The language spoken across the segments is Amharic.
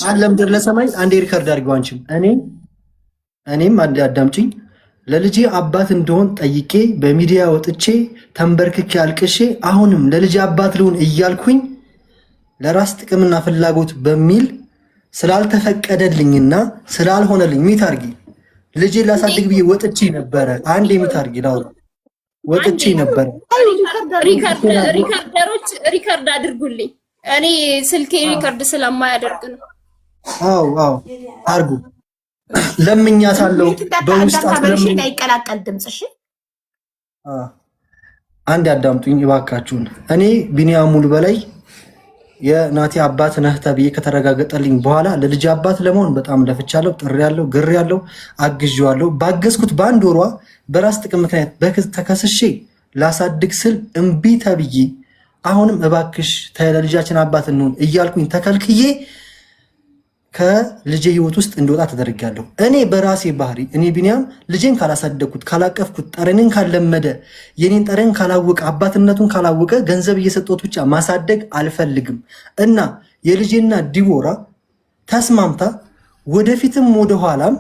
አለም ድር ለሰማይ አንዴ ሪከርድ አድርገው አንቺም እኔም አንዴ አዳምጪኝ። ለልጄ አባት እንደሆን ጠይቄ በሚዲያ ወጥቼ ተንበርክኬ አልቅሼ አሁንም ለልጄ አባት ልሁን እያልኩኝ ለራስ ጥቅምና ፍላጎት በሚል ስላልተፈቀደልኝና ስላልሆነልኝ ሚት አድርጊ ልጄ ላሳድግ ብዬ ወጥቼ ነበረ። አንዴ ሚት አድርጊ ላውራ ወጥቼ ነበረ። ሪከርደሮች ሪከርድ አድርጉልኝ። እኔ ስልኬ ሪከርድ ስለማያደርግ ነው። አዎ አርጉ። ለምኛታለሁ በውስጥ አስለምኝ አይቀላቀል ድምጽሽ። አንድ አዳምጡኝ እባካችሁን። እኔ ቢኒያም ሙሉ በላይ የናቲ አባት ነህ ተብዬ ከተረጋገጠልኝ በኋላ ለልጅ አባት ለመሆን በጣም ለፍቻለሁ፣ ጥሬያለሁ፣ ግሬያለሁ፣ አግዤዋለሁ። ባገዝኩት በአንድ ወሯ በራስ ጥቅም ምክንያት ተከስሼ ላሳድግ ስል እምቢ ተብዬ አሁንም እባክሽ ለልጃችን አባት እንሁን እያልኩኝ ተከልክዬ ከልጄ ህይወት ውስጥ እንድወጣ ተደርጊያለሁ። እኔ በራሴ ባህሪ እኔ ቢኒያም ልጄን ካላሳደግኩት፣ ካላቀፍኩት፣ ጠረንን ካለመደ፣ የኔን ጠረን ካላወቀ፣ አባትነቱን ካላወቀ ገንዘብ እየሰጠሁት ብቻ ማሳደግ አልፈልግም እና የልጄና ዲቦራ ተስማምታ ወደፊትም ወደኋላም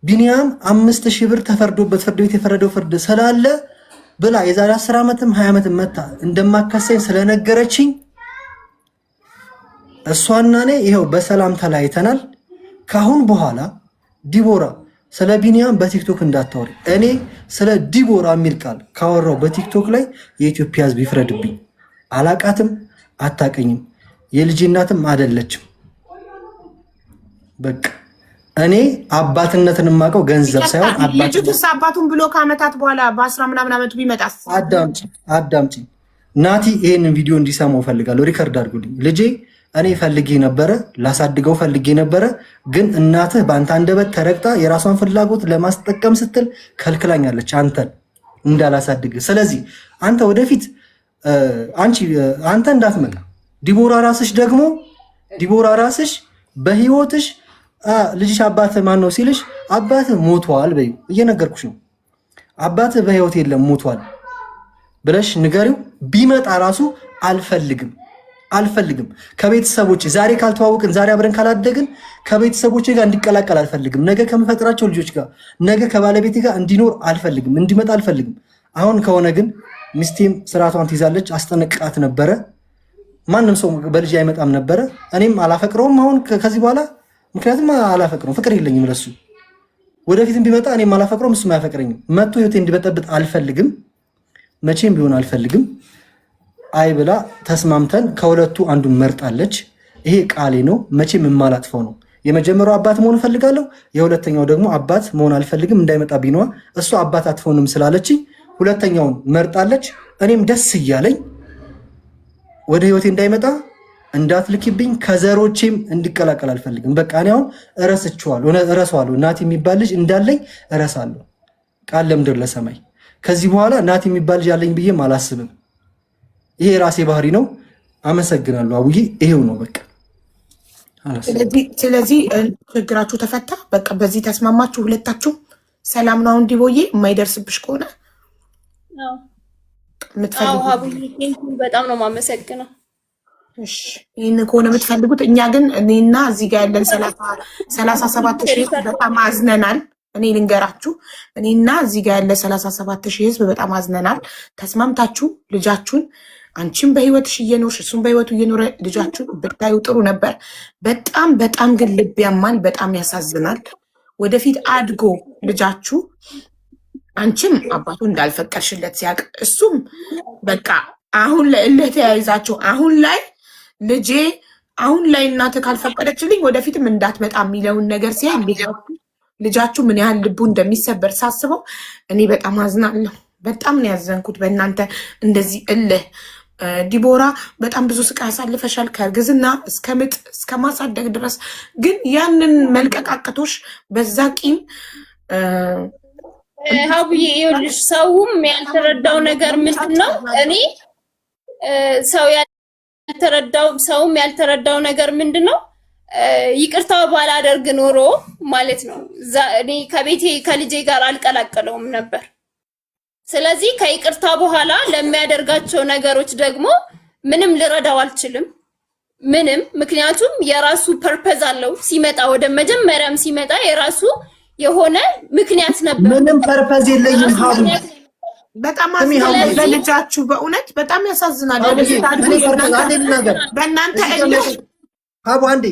ቢኒያም 5000 ብር ተፈርዶበት ፍርድ ቤት የፈረደው ፍርድ ስላለ ብላ የዛሬ 10 ዓመትም 20 ዓመትም መታ እንደማካሰኝ ስለነገረችኝ እሷና እኔ ይሄው በሰላም ተለያይተናል። ካሁን በኋላ ዲቦራ ስለ ቢኒያም በቲክቶክ እንዳታወሪ። እኔ ስለ ዲቦራ የሚል ቃል ካወራው በቲክቶክ ላይ የኢትዮጵያ ሕዝብ ይፍረድብኝ። አላቃትም፣ አታቀኝም፣ የልጅ እናትም አይደለችም። በቃ እኔ አባትነትን የማውቀው ገንዘብ ሳይሆን አባቱን ብሎ ከዓመታት በኋላ በ10 ምናምን ዓመቱ ቢመጣስ? አዳምጪ ናቲ፣ ይሄንን ቪዲዮ እንዲሰማው ፈልጋለሁ። ሪከርድ አድርጉልኝ። ልጄ እኔ ፈልጌ ነበረ፣ ላሳድገው ፈልጌ ነበረ፣ ግን እናትህ በአንተ አንደበት ተረግጣ የራሷን ፍላጎት ለማስጠቀም ስትል ከልክላኛለች አንተን እንዳላሳድግ። ስለዚህ አንተ ወደፊት አንተ እንዳትመጣ ዲቦራ ራስሽ በህይወትሽ ልጅሽ አባትህ ማን ነው ሲልሽ አባትህ ሞቷል በይው። እየነገርኩሽ ነው። አባትህ በህይወት የለም ሞቷል ብለሽ ንገሪው። ቢመጣ ራሱ አልፈልግም ከቤተሰቦች ዛሬ ካልተዋወቅን ዛሬ አብረን ካላደግን ከቤተሰቦች ጋር እንዲቀላቀል አልፈልግም። ነገ ከምፈጥራቸው ልጆች ጋር ነገ ከባለቤቴ ጋር እንዲኖር አልፈልግም፣ እንዲመጣ አልፈልግም። አሁን ከሆነ ግን ሚስቴም ስርዓቷን ትይዛለች። አስጠነቅቃት ነበረ። ማንም ሰው በልጅ አይመጣም ነበረ። እኔም አላፈቅረውም አሁን ከዚህ በኋላ ምክንያቱም አላፈቅረውም፣ ፍቅር የለኝም ለሱ። ወደፊትም ቢመጣ እኔም አላፈቅረውም እሱም አያፈቅረኝም። መጥቶ ህይወቴ እንዲበጠብጥ አልፈልግም፣ መቼም ቢሆን አልፈልግም። አይ ብላ ተስማምተን ከሁለቱ አንዱን መርጣለች። ይሄ ቃሌ ነው፣ መቼም የማላጥፈው ነው። የመጀመሪያው አባት መሆን እፈልጋለሁ፣ የሁለተኛው ደግሞ አባት መሆን አልፈልግም። እንዳይመጣ ቢነዋ እሱ አባት አትሆንም ስላለችኝ ሁለተኛውን መርጣለች። እኔም ደስ እያለኝ ወደ ህይወቴ እንዳይመጣ እንዳትልኪብኝ ከዘሮቼም እንዲቀላቀል አልፈልግም። በቃ እኔ አሁን እረሳዋለሁ። ናቲ የሚባል ልጅ እንዳለኝ እረሳለሁ። ቃል ለምድር ለሰማይ። ከዚህ በኋላ ናቲ የሚባል ልጅ አለኝ ብዬም አላስብም። ይሄ ራሴ ባህሪ ነው። አመሰግናለሁ አቡዬ። ይሄው ነው በቃ። ስለዚህ ችግራችሁ ተፈታ። በቃ በዚህ ተስማማችሁ ሁለታችሁ። ሰላም ነው። አሁን ዲቦዬ የማይደርስብሽ ከሆነ በጣም ነው የማመሰግነው። ይህን ከሆነ የምትፈልጉት እኛ ግን እኔና እዚህ ጋር ያለን 37,000 በጣም አዝነናል። እኔ ልንገራችሁ፣ እኔና እዚህ ጋር ያለ 37,000 ህዝብ በጣም አዝነናል። ተስማምታችሁ ልጃችሁን አንቺም በህይወትሽ እየኖርሽ እሱም በህይወቱ እየኖረ ልጃችሁን ብታዩ ጥሩ ነበር። በጣም ግን ልብ ያማል። በጣም ያሳዝናል። ወደፊት አድጎ ልጃችሁ አንቺም አባቱ እንዳልፈቀድሽለት ሲያውቅ እሱም በቃ አሁን ላይ እልህ ተያይዛችሁ ልጄ አሁን ላይ እናትህ ካልፈቀደችልኝ ወደፊትም እንዳትመጣ የሚለውን ነገር ሲያይ ልጃችሁ ምን ያህል ልቡ እንደሚሰበር ሳስበው እኔ በጣም አዝናለሁ። በጣም ነው ያዘንኩት በእናንተ እንደዚህ እልህ። ዲቦራ በጣም ብዙ ስቃይ አሳልፈሻል፣ ከእርግዝና እስከ ምጥ እስከ ማሳደግ ድረስ። ግን ያንን መልቀቅ አቅቶሽ በዛ ቂም ሀቡዬ ይኸውልሽ፣ ሰውም ያልተረዳው ነገር ምንድን ነው? እኔ ሰውም ያልተረዳው ነገር ምንድን ነው? ይቅርታው ባላደርግ ኖሮ ማለት ነው እኔ ከልጄ ጋር አልቀላቀለውም ነበር። ስለዚህ ከይቅርታ በኋላ ለሚያደርጋቸው ነገሮች ደግሞ ምንም ልረዳው አልችልም። ምንም ምክንያቱም የራሱ ፐርፐዝ አለው። ሲመጣ ወደ መጀመሪያም ሲመጣ የራሱ የሆነ ምክንያት ነበር። ምንም ፐርፐዝ የለኝም ሀቡ። በጣም ለልጃችሁ በእውነት በጣም ያሳዝናል። በእናንተ ሀቡ አንዴ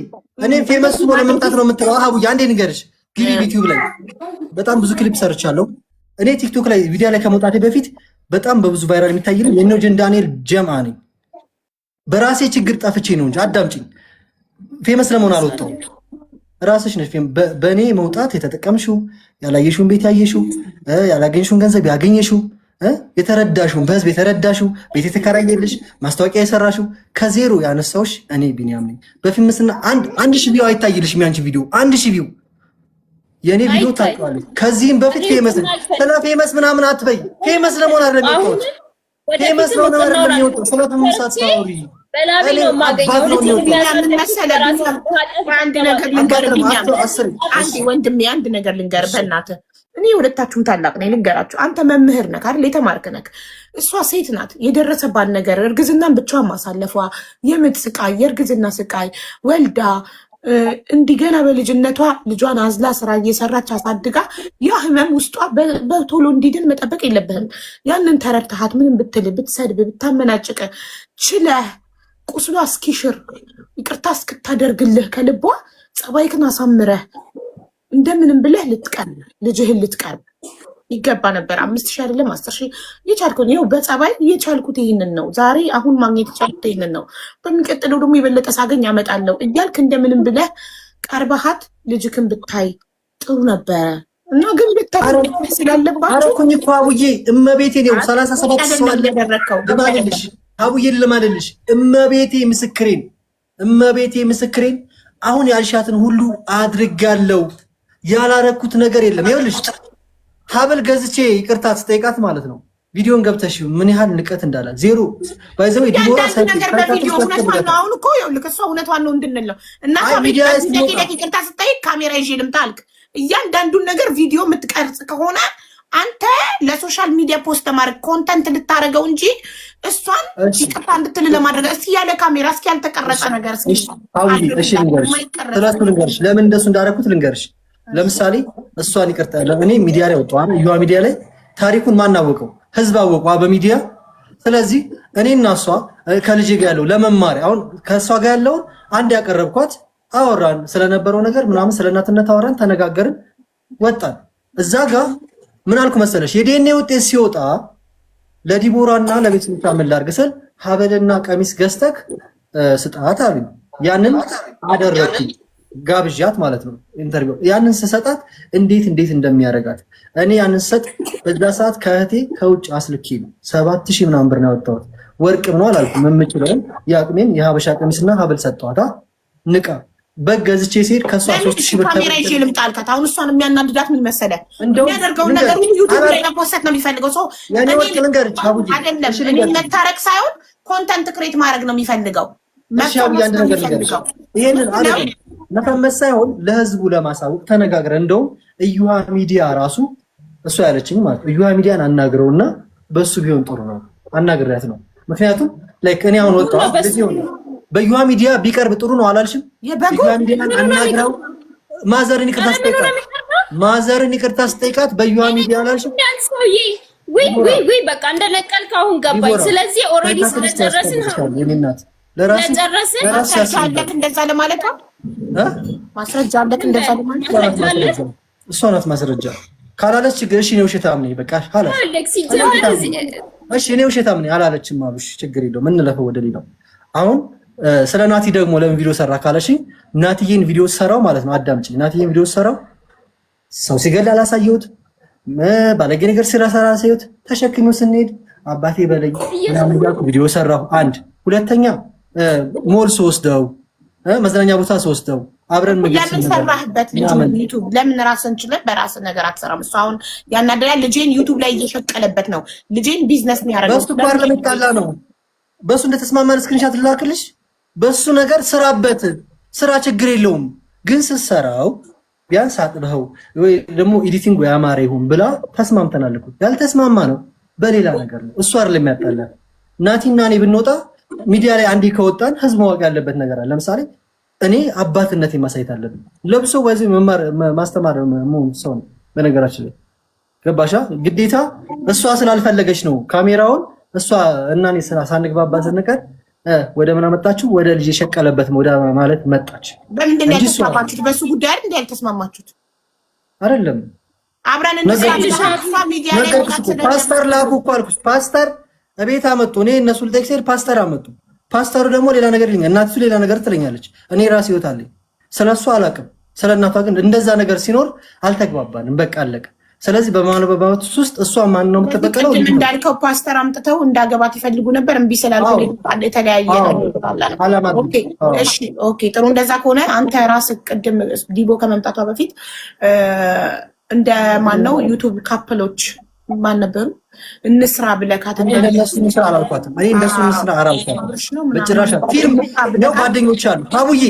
እኔ ፌመስ ሆነ መምጣት ነው የምትለው ሀቡ አንዴ ንገርሽ። ግቢ ዩቲዩብ ላይ በጣም ብዙ ክሊፕ ሰርቻለሁ። እኔ ቲክቶክ ላይ ቪዲዮ ላይ ከመውጣቴ በፊት በጣም በብዙ ቫይራል የሚታይልኝ የኖጀን ዳንኤል ጀምአ ነኝ። በራሴ ችግር ጠፍቼ ነው እንጂ አዳምጪኝ። ፌመስ ለመሆን አልወጣሁም። ራስሽ ነሽ በእኔ መውጣት የተጠቀምሽው፣ ያላየሽውን ቤት ያየሽው፣ ያላገኘሽውን ገንዘብ ያገኘሽው፣ የተረዳሽውን በህዝብ የተረዳሽው፣ ቤት የተከራየልሽ፣ ማስታወቂያ የሰራሽው ከዜሮ ያነሳውሽ እኔ ቢኒያም ነኝ። በፌመስና አንድ ሺህ ቪው አይታይልሽም። ያንቺ ቪዲዮ 1000 ቪው የኔ ቪዲዮ ታውቃለች። ከዚህም በፊት ፌመስ ስለ ፌመስ ምናምን አትበይ። ፌመስ ለመሆን አይደለም የወጣሁት። ፌመስ ለሆነ አይደለም የወጣሁት። ስለ ፌመስ አታውሪ። በላቤ ነው የማገኘው። አንድ ነገር ልንገር በእናትህ። እኔ ሁለታችሁም ታላቅ ነኝ፣ ልንገራችሁ። አንተ መምህር ነህ አይደል? የተማርክ ነህ። እሷ ሴት ናት። የደረሰባት ነገር እርግዝናን ብቻዋን ማሳለፏ፣ የምጥ ስቃይ፣ የእርግዝና ስቃይ ወልዳ እንዲገና በልጅነቷ ልጇን አዝላ ስራ እየሰራች አሳድጋ ያ ህመም ውስጧ በቶሎ እንዲድን መጠበቅ የለብህም። ያንን ተረድተሃት ምንም ብትል ብትሰድብ ብታመናጭቅ ችለህ ቁስሏ እስኪሽር ይቅርታ እስክታደርግልህ ከልቧ ጸባይክን አሳምረህ እንደምንም ብለህ ልትቀርብ ልጅህን ልትቀርብ ይገባ ነበር። 5000 አይደለም 10000 የቻልኩት ይኸው በጸባይ የቻልኩት ይህንን ነው። ዛሬ አሁን ማግኘት የቻልኩት ይህንን ነው። በሚቀጥለው ደግሞ የበለጠ ሳገኝ አመጣለሁ እያልክ እንደምንም ብለህ ቀርበሃት ልጅክን ብታይ ጥሩ ነበረ እና ግን ብታይ ስላለባቸው አረኩኝ እኮ አቡዬ እመቤቴ ነው 37 ሰው አለ ልማልልሽ አቡዬ ልማልልሽ እመቤቴ ምስክሬን አሁን ያልሻትን ሁሉ አድርጋለሁ። ያላረኩት ነገር የለም። ይኸውልሽ ሀብል ገዝቼ ይቅርታ ስጠይቃት ማለት ነው ቪዲዮን ገብተሽ ምን ያህል ንቀት እንዳላት ዜሮ ባይዘው ዲቦራ አሁን እኮ ይኸውልህ እሷ እውነቷን ነው እንድንል ነው እና ይቅርታ ስጠይቅ ካሜራ ይዤ ልምጣ አልክ። እያንዳንዱን ነገር ቪዲዮ የምትቀርጽ ከሆነ አንተ ለሶሻል ሚዲያ ፖስት ማድረግ ኮንተንት ልታደርገው እንጂ እሷን ይቅርታ እንድትል ለማድረግ እስኪ ያለ ካሜራ እስኪ ያልተቀረጸ ነገር እስኪ ልንገርሽ ለምን እንደሱ እንዳደረኩት ልንገርሽ። ለምሳሌ እሷን ይቅርታ እኔ ሚዲያ ላይ ወጣሁ አይደል? ዩዋ ሚዲያ ላይ ታሪኩን ማናወቀው ህዝብ አወቀው በሚዲያ። ስለዚህ እኔና እሷ ከልጅ ጋር ያለው ለመማር አሁን ከእሷ ጋር ያለውን አንድ ያቀረብኳት አወራን ስለነበረው ነገር ምናምን ስለ እናትነት አወራን፣ ተነጋገርን፣ ወጣን። እዛ ጋር ምን አልኩ መሰለሽ የዲኤንኤ ውጤት ሲወጣ ለዲቦራና ለቤተሰቦቿ ምን ላድርግ ስል ሀበልና ቀሚስ ገዝተክ ስጣት አሉኝ። ያንን አደረኩኝ። ጋብዣት ማለት ነው ኢንተርቪው። ያንን ስሰጣት እንዴት እንደሚያረጋት እኔ ያንን ሰጥ በዛ ሰዓት ከእህቴ ከውጭ አስልኬ ነው 7000 ምናምን ብር ነው ያወጣሁት። ወርቅ ነው አላልኩም። የምችለውን የአቅሜን የሀበሻ ቀሚስና ሀብል ሰጠኋት። ንቃ በገዝቼ ሲሄድ ከሷ 3000 ብር ካሜራ ይዤ ልምጣ አልካት። አሁን እሷን የሚያናድዳት ምን መሰለህ? የሚያደርገውን ነገር ሁሉ ዩቲዩብ ላይ መፖስት ነው የሚፈልገው ሰው። እኔ ወርቅ ልንገርሽ አቡጂ አይደለም እኔ መታረቅ ሳይሆን ኮንተንት ክሬት ማድረግ ነው የሚፈልገው። ይሄንን አይደለም መፈመስ ሳይሆን ለህዝቡ ለማሳወቅ ተነጋግረን እንደውም እዩሃ ሚዲያ ራሱ እሱ ያለችኝ ማለት እዩሃ ሚዲያን አናግረውና በሱ ቢሆን ጥሩ ነው አናግሪያት ነው። ምክንያቱም ላይክ እኔ አሁን ወጣሁ በዩሃ ሚዲያ ቢቀርብ ጥሩ ነው አላልሽም? እዩሃ ሚዲያን አናግረው ማዘርን ይቅርታ ስጠይቃት በዩሃ ሚዲያ አላልሽም? ወይ በቃ እንደነቀልክ አሁን ገባኝ። ስለዚህ ኦልሬዲ ስለጨረስን ማስረጃ አለክ እንደዛ ለማለት ነው። ማስረጃ አለክ እንደዛ ለማለት እሷ ናት ማስረጃ ካላለች ችግር እሺ ነው ውሸታም ነኝ በቃ ካላለች እሺ እኔ ውሸታም ነኝ አላለችም አሉሽ ችግር የለውም እንለፈው ወደ ሌላው። አሁን ስለ ናቲ ደግሞ ለምን ቪዲዮ ሰራ ካለሽኝ ናቲዬን ቪዲዮ ሰራው ማለት ነው። አዳምጪኝ። ናቲዬን ቪዲዮ ሰራው ሰው ሲገል አላሳየሁት ባለጌ ነገር ሲራሰራ ሳይሁት ተሸክሚው ስንሄድ አባቴ በለኝ ምናምን ያልኩ ቪዲዮ ሰራው። አንድ ሁለተኛ ሞል ወስደው መዝናኛ ቦታ ወስደው አብረን ለምን ሰራህበት? ዩቲዩብ ለምን ራስን ችለህ በራስህ ነገር አትሰራም? እሱ አሁን ያናደዳል። ልጄን ዩቲዩብ ላይ እየሸቀለበት ነው። ልጄን ቢዝነስ የሚያደርገው በሱ ፓር ለምጣላ ነው። በሱ እንደተስማማን ስክሪንሻት ልላክልሽ። በሱ ነገር ስራበት ስራ ችግር የለውም ግን ስትሰራው ቢያንስ አጥበው ወይ ደግሞ ኤዲቲንግ ወይ አማረ ይሁን ብላ ተስማምተናል እኮ። ያልተስማማ ነው በሌላ ነገር ነው። እሱ አይደለም ያጣላል። ናቲና እኔ ብንወጣ ሚዲያ ላይ አንዴ ከወጣን ህዝብ ማወቅ ያለበት ነገር አለ። ለምሳሌ እኔ አባትነት ማሳየት አለብን። ለብሶ ወይስ መማር ማስተማር ሰው ነው። በነገራችን ላይ ገባሻ? ግዴታ እሷ ስላልፈለገች ነው ካሜራውን እሷ እና እኔ ሳንግባባ ስንቀር ወደ ምን አመጣችሁ? ወደ ልጅ የሸቀለበት ወደ ማለት መጣች። በምንድን ነው ያልተስማማችሁት? በሱ ጉዳይ አይደል እንዴ ያልተስማማችሁት? አይደለም አብረን እንስራ ሚዲያ ላይ ፓስተር ላኩ እኮ አልኩሽ። ፓስተር እቤት አመጡ። እኔ እነሱ ልጠይቅ ስሄድ ፓስተር አመጡ። ፓስተሩ ደግሞ ሌላ ነገር ይለኛል፣ እናቱ ሌላ ነገር ትለኛለች። እኔ ራሴ ህይወት አለኝ፣ ስለሱ አላውቅም። ስለ እናቷ ግን እንደዛ ነገር ሲኖር አልተግባባንም፣ በቃ አለቀ። ስለዚህ በማንበባት ውስጥ እሷ ማን ነው የምትበቀለው? እንዳልከው ፓስተር አምጥተው እንዳገባት ይፈልጉ ነበር፣ እምቢ ስላልኩ የተለያየ ኦኬ ጥሩ። እንደዛ ከሆነ አንተ ራስህ ቅድም ዲቦ ከመምጣቷ በፊት እንደ ማን ነው ዩቱብ ካፕሎች ማን ነበሩ እንስራ ብለካት እንደነሱ እንስራ አላልኳትም። እኔ እንደሱ እንስራ አላልኳትም በጭራሽ። ፊልም ነው ጓደኞች አሉ አቡዬ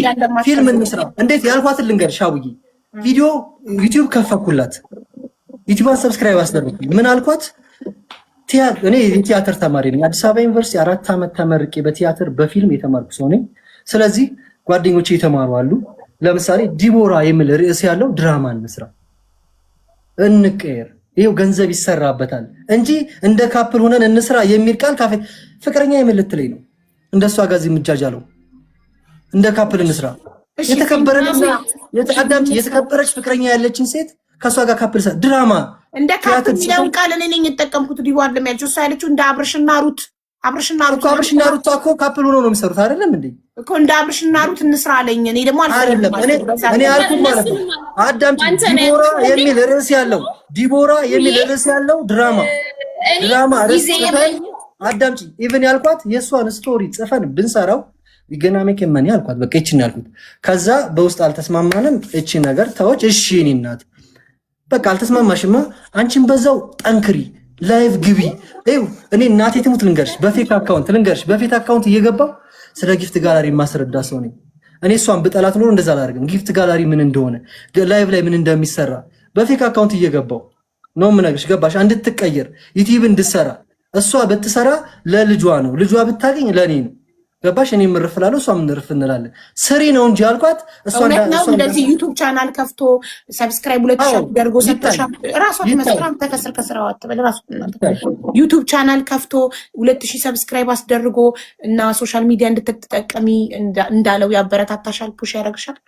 ፊልም እንስራ እንዴት ያልኳትን ልንገርሽ አቡዬ። ቪዲዮ ዩቲዩብ ከፈኩላት፣ ዩቲዩብን ሰብስክራይብ አስደረኩኝ። ምን አልኳት? እኔ የቲያትር ተማሪ ነኝ። አዲስ አበባ ዩኒቨርሲቲ 4 ዓመት ተመርቄ በቲያትር በፊልም የተማርኩ ሰው ነኝ። ስለዚህ ጓደኞቼ የተማሩ አሉ። ለምሳሌ ዲቦራ የሚል ርዕስ ያለው ድራማ እንስራ፣ እንቀየር፣ ይሄው ገንዘብ ይሰራበታል እንጂ እንደ ካፕል ሆነን እንስራ የሚል ቃል ካፌ ፍቅረኛ የሚል ልትለኝ ነው። እንደሷ ጋዚ ምጃጃለው እንደ ካፕል እንስራ። የተከበረች ፍቅረኛ ያለችን ሴት ከሷ ጋር ካፕል ድራማ እንደ ካፕል የሚለውን ቃል እኔ ነኝ የተጠቀምኩት። ዲቦ አይደለም ያልችው እሷ ያለችው እንደ አብርሽና ሩት እኮ ካፕል ሆኖ ነው የሚሰሩት አይደለም እንዴ? እኮ እንደ አብርሽና ሩት እንስራ አለኝ። እኔ ደግሞ አይደለም እኔ ያልኩት ማለት ነው። አዳምጪ። ዲቦራ የሚል ርዕስ ያለው ድራማ ርዕስ ጽፈን አዳምጪ። ኢቭን ያልኳት የእሷን ስቶሪ ጽፈን ብንሰራው ይገና መከመን ያልኳት በቃ እቺን ያልኩት። ከዛ በውስጥ አልተስማማንም። እቺ ነገር ተወች። እሺ እኔ እናት በቃ አልተስማማሽማ፣ አንቺን በዛው ጠንክሪ፣ ላይቭ ግቢ። እኔ እናቴ ትሙት ልንገርሽ፣ በፌክ አካውንት እየገባው ስለ ጊፍት ጋላሪ ማስረዳ ሰው ነኝ። እኔ እሷን ብጠላት ኖሮ እንደዛ አላደርግም። ጊፍት ጋላሪ ምን እንደሆነ ላይቭ ላይ ምን እንደሚሰራ በፌክ አካውንት እየገባው ነው የምነግርሽ። ገባሽ? እንድትቀየር ዩቲዩብ እንድትሰራ። እሷ ብትሰራ ለልጇ ነው፣ ልጇ ብታገኝ ለእኔ ነው። ገባሽ? እኔ ምርፍላለሁ፣ እሷ ምንርፍ እንላለን። ስሪ ነው እንጂ አልኳት። እሷ እንደዚህ ዩቲዩብ ቻናል ከፍቶ ሰብስክራይብ 2000 ደርጎ ሰጥተሻ ራሷ ተመስራም ተከስር ከስራው አትበል። ራሱ ዩቲዩብ ቻናል ከፍቶ 2000 ሰብስክራይብ አስደርጎ እና ሶሻል ሚዲያ እንድትጠቀሚ እንዳለው ያበረታታሻል፣ ፑሽ ያደርግሻል።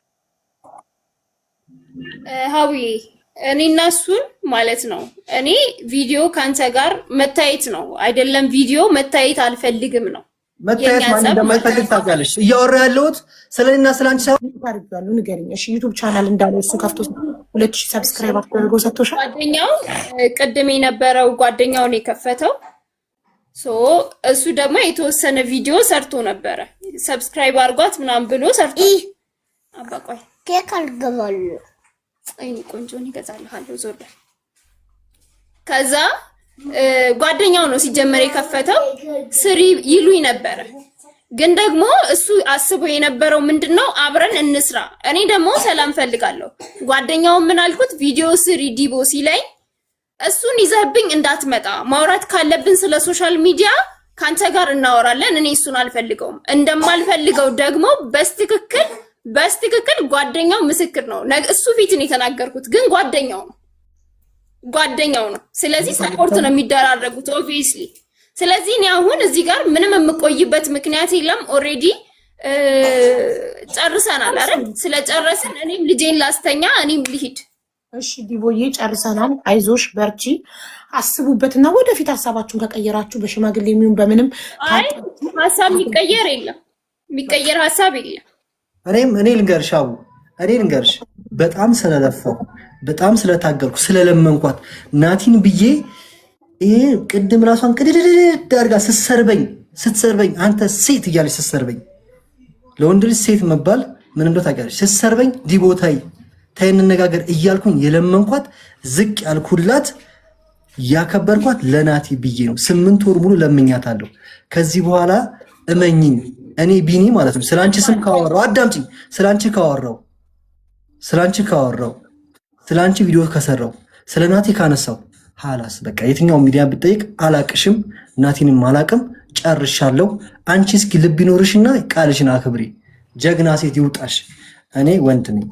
ሀዊ እኔ እና እሱን ማለት ነው። እኔ ቪዲዮ ካንተ ጋር መታየት ነው አይደለም፣ ቪዲዮ መታየት አልፈልግም ነው መታየት ማን እንደማይፈልግ ታውቂያለሽ። እያወራ ያለሁት ስለኔና ስላንቺ ታርጋሉ። ንገሪኝ እሺ። ዩቲዩብ ቻናል እንዳለው እሱ ከፍቶ 2000 ሰብስክራይብ አድርጎ ሰጥቶሻል። ጓደኛው ቅድም የነበረው ጓደኛው ነው የከፈተው። እሱ ደግሞ የተወሰነ ቪዲዮ ሰርቶ ነበረ። ሰብስክራይብ አድርጓት ምናምን ብሎ ሰርቶ አባቆይ ኬክ አልገባሉ አይኔ ቆንጆን ይገዛልሃለሁ ዞር በል። ከዛ ጓደኛው ነው ሲጀመር የከፈተው። ስሪ ይሉኝ ነበረ፣ ግን ደግሞ እሱ አስቦ የነበረው ምንድነው አብረን እንስራ። እኔ ደግሞ ሰላም ፈልጋለሁ። ጓደኛው ምን አልኩት? ቪዲዮ ስሪ ዲቦ ሲለኝ እሱን ይዘህብኝ እንዳትመጣ፣ ማውራት ካለብን ስለ ሶሻል ሚዲያ ካንተ ጋር እናወራለን። እኔ እሱን አልፈልገውም። እንደማልፈልገው ደግሞ በስትክክል ጓደኛው ምስክር ነው። እሱ ፊትን የተናገርኩት ግን ጓደኛው ነው። ስለዚህ ሰፖርት ነው የሚደራረጉት ኦብቪየስሊ። ስለዚህ እኔ አሁን እዚህ ጋር ምንም የምቆይበት ምክንያት የለም። ኦሬዲ ጨርሰናል አይደል? ስለጨረስን እኔም ልጄን ላስተኛ፣ እኔም ልሂድ። እሺ ዲቦዬ ጨርሰናል። አይዞሽ በርቺ። አስቡበትና ወደፊት ሀሳባችሁን ከቀየራችሁ በሽማግሌ የሚሆን በምንም ሀሳብ የሚቀየር ሀሳብ የለም። እኔ ልንገርሽ በጣም ስለለፋው በጣም ስለታገልኩ ስለለመንኳት ናቲን ብዬ ይሄ ቅድም ራሷን ቅድድድ አድርጋ ስትሰርበኝ አንተ ሴት እያለች ስትሰርበኝ፣ ለወንድ ልጅ ሴት መባል ምን እንደው ታውቂያለሽ። ስትሰርበኝ ዲቦታይ ታይ እንነጋገር እያልኩኝ የለመንኳት ዝቅ ያልኩላት ያከበርኳት ለናቲ ብዬ ነው። 8 ወር ሙሉ ለምኛታለሁ። ከዚህ በኋላ እመኝኝ እኔ ቢኒ ማለት ነው ስላንቺ ስም ካወራው አዳምጪኝ፣ ስላንቺ ካወራው ስላንቺ ቪዲዮ ከሰራው ስለ ናቲ ካነሳው ሐላስ በቃ የትኛው ሚዲያ ብትጠይቅ አላቅሽም፣ ናቲንም አላቅም፣ ጨርሻለሁ። አንቺ እስኪ ልብ ይኖርሽና ቃልሽን አክብሪ። ጀግና ሴት ይውጣሽ። እኔ ወንድ ነኝ።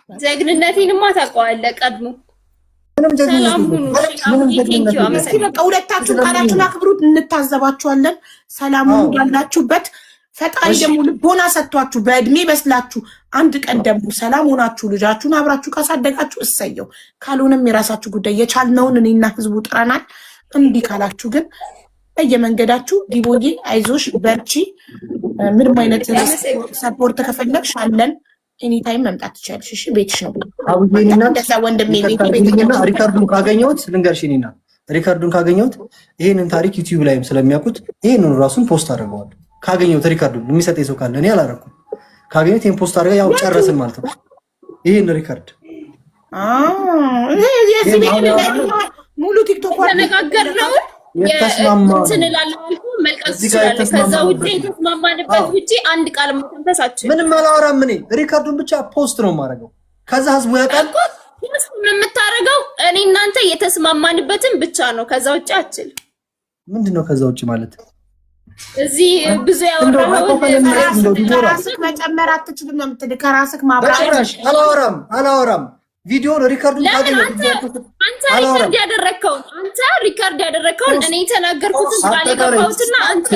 ጀግንነቴንማ ታውቀዋለህ። ቀድሞ ሁለታችሁ ቃላችሁን አክብሩት። እንታዘባችኋለን። ሰላም ያላችሁበት ፈጣሪ ደግሞ ልቦና ሰጥቷችሁ በእድሜ በስላችሁ አንድ ቀን ደግሞ ሰላም ሆናችሁ ልጃችሁን አብራችሁ ካሳደጋችሁ እሰየው። ካልሆነም የራሳችሁ ጉዳይ። የቻልነውን እኔና ህዝቡ ጥረናል። እንዲህ ካላችሁ ግን በየመንገዳችሁ ዲቦዬ አይዞሽ በርቺ፣ ምንም አይነት ሰፖርት ከፈለግሽ አለን። ኤኒታይም መምጣት ትችላለሽ። እሺ ቤትሽ ነው። ወንድሜ ሪካርዱን ካገኘሁት ልንገርሽ፣ እኔና ሪካርዱን ካገኘሁት ይሄንን ታሪክ ዩቲዩብ ላይም ስለሚያውቁት ይሄንን ራሱን ፖስት አድርገዋል። ካገኘሁት ሪካርዱን የሚሰጠኝ ሰው ካለ እኔ አላረኩም። ካገኘሁት ይሄን ፖስት አድርገው ያው ጨረስን ማለት ነው። ይሄን ሪካርድ ሙሉ ቲክቶክ ተነጋገርነው ከዛ ውጭ የተስማማንበት ውጭ አንድ ቃል መተንፈሳችን ምንም አላወራም። እኔ ሪካርዱን ብቻ ፖስት ነው የማደርገው። ከዛ ህዝቡ ያውቃል የምታደርገው እኔ እናንተ የተስማማንበትን ብቻ ነው። ከዛ ውጭ አችል ምንድነው? ከዛ ውጭ ማለት እዚህ ብዙ ያወራው ከራስህ መጨመር አትችልም ነው የምትል። ከራስህ ማብራራት አላወራም። ቪዲዮን ሪካርዱን አንተ ሪካርድ ያደረከውን እኔ የተናገርኩትን ቃል የገባሁትና አንተ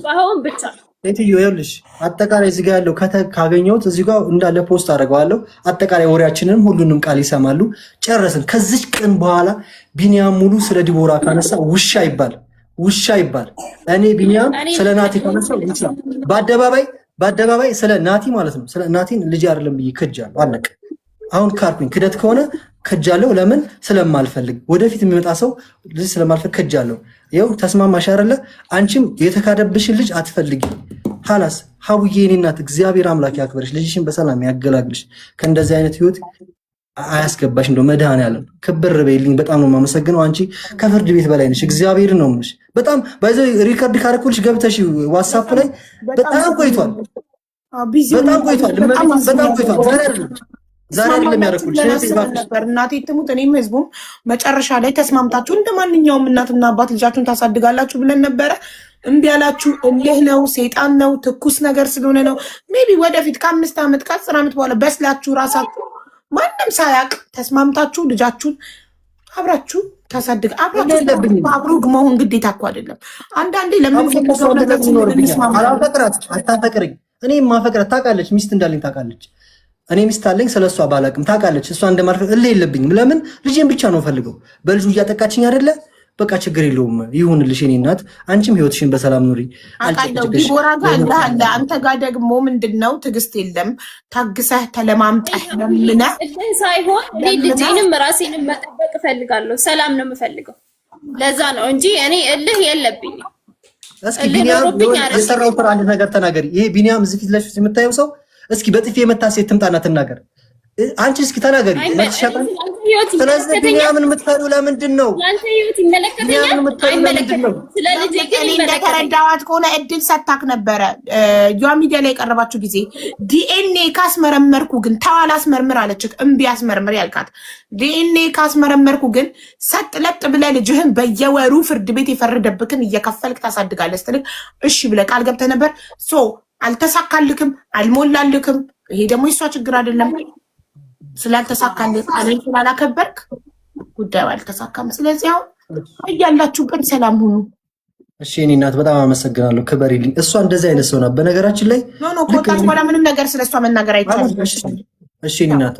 ባሁን ብቻ ሴትዮ ይኸውልሽ፣ አጠቃላይ እዚህ ጋር ያለው ካገኘሁት እዚህ ጋር እንዳለ ፖስት አደርገዋለሁ። አጠቃላይ ወሬያችንን ሁሉንም ቃል ይሰማሉ። ጨረስን። ከዚች ቀን በኋላ ቢኒያም ሙሉ ስለ ዲቦራ ካነሳ ውሻ ይባል። እኔ ቢኒያም ስለ ናቲ ካነሳ ውሻ በአደባባይ ስለ ናቲ ማለት ነው። ስለ ናቲን ልጅ አይደለም ብዬ ክጃለሁ። አለቀ። አሁን ካልኩኝ ክደት ከሆነ ከጃለሁ። ለምን? ስለማልፈልግ ወደፊት የሚመጣ ሰው ልጅ ስለማልፈልግ ከጃለሁ። ይኸው ተስማማሽ አይደለ? አንቺም የተካደብሽን ልጅ አትፈልጊ። ሀላስ ሀቡዬ የኔ እናት እግዚአብሔር አምላክ ያክብርሽ፣ ልጅሽን በሰላም ያገላግልሽ፣ ከእንደዚህ አይነት ህይወት አያስገባሽ። እንደው መድኃኔዓለም ክብር በይልኝ። በጣም ነው የማመሰግነው። አንቺ ከፍርድ ቤት በላይ ነሽ። እግዚአብሔርን ነው የምልሽ። በጣም ባይዘ ሪከርድ ካረኩልሽ ገብተሽ ዋትስአፕ ላይ በጣም ቆይቷል። ዛሬ አይደለም ያደረኩልሽ ነበር። እናቴ ትሙት እኔም ህዝቡም መጨረሻ ላይ ተስማምታችሁ እንደ ማንኛውም እናትና አባት ልጃችሁን ታሳድጋላችሁ ብለን ነበረ። እምቢ ያላችሁ እልህ ነው፣ ሰይጣን ነው፣ ትኩስ ነገር ስለሆነ ነው። ሜቢ ወደፊት ከ5 ዓመት ከ10 ዓመት በኋላ በስላችሁ ራሳችሁ ማንም ሳያውቅ ተስማምታችሁ ልጃችሁን አብራችሁ ታሳድግ። አብሮ መሆን ግዴታ እኮ አይደለም። አንዳንዴ ለምንፈልገው ነገር አታፈቅረኝ። እኔ ማፈቅረት ታውቃለች፣ ሚስት እንዳለኝ ታውቃለች። እኔ ሚስት አለኝ፣ ስለሷ ባላቅም ታውቃለች። እሷ እንደማልፈቅር እልህ የለብኝም። ለምን? ልጄን ብቻ ነው ፈልገው። በልጁ እያጠቃችኝ አይደለ? በቃ ችግር የለውም ይሁንልሽ የኔ እናት። አንቺም ህይወትሽን በሰላም ኑሪ። ዲቦራ ጋር እንዳለ አንተ ጋር ደግሞ ምንድነው ትዕግስት የለም። ታግሰህ ተለማምጠህ ለምነህ ሳይሆን ልጄንም ራሴንም መጠበቅ እፈልጋለሁ። ሰላም ነው የምፈልገው። ለዛ ነው እንጂ እኔ እልህ የለብኝም። እስኪ ቢኒያም የሰራው ስራ አንድ ነገር ተናገሪ። ይሄ ቢኒያም እዚህ ፊት ለፊት የምታየው ሰው እስኪ በጥፊ የመታ ሴት ትምጣና ትናገር። አንቺ እስኪ ተናገሪ። ስለዚህ ቢኒያምን የምትፈሪው ለምንድን ነው? ያንተ ህይወት ይመለከተኛል አይመለከተኝም። ስለዚህ እኔ እንደተረዳኋት ከሆነ እድል ሰታክ ነበረ ያ ሚዲያ ላይ የቀረባችሁ ጊዜ ዲኤንኤ ካስመረመርኩ ግን ተዋል አስመርምር አለችክ። እምቢ አስመርምር ያልካት ዲኤንኤ ካስመረመርኩ ግን ሰጥ ለጥ ብለህ ልጅህን በየወሩ ፍርድ ቤት የፈረደብክን እየከፈልክ ታሳድጋለህ ስትልክ እሺ ብለህ ቃል ገብተህ ነበር። አልተሳካልክም፣ አልሞላልክም። ይሄ ደግሞ የሷ ችግር አይደለም። ስላልተሳካልህ ቃልን ስላላከበርክ ጉዳዩ አልተሳካም። ስለዚህ አሁን እያላችሁበት ሰላም ሁኑ። እሺ እኔ እናት በጣም አመሰግናለሁ። ክበሪልኝ። እሷ እንደዚህ አይነት ሰው ናት። በነገራችን ላይ ኖ ኮታስ በኋላ ምንም ነገር ስለሷ መናገር አይቻልም። እሺ እኔ እናት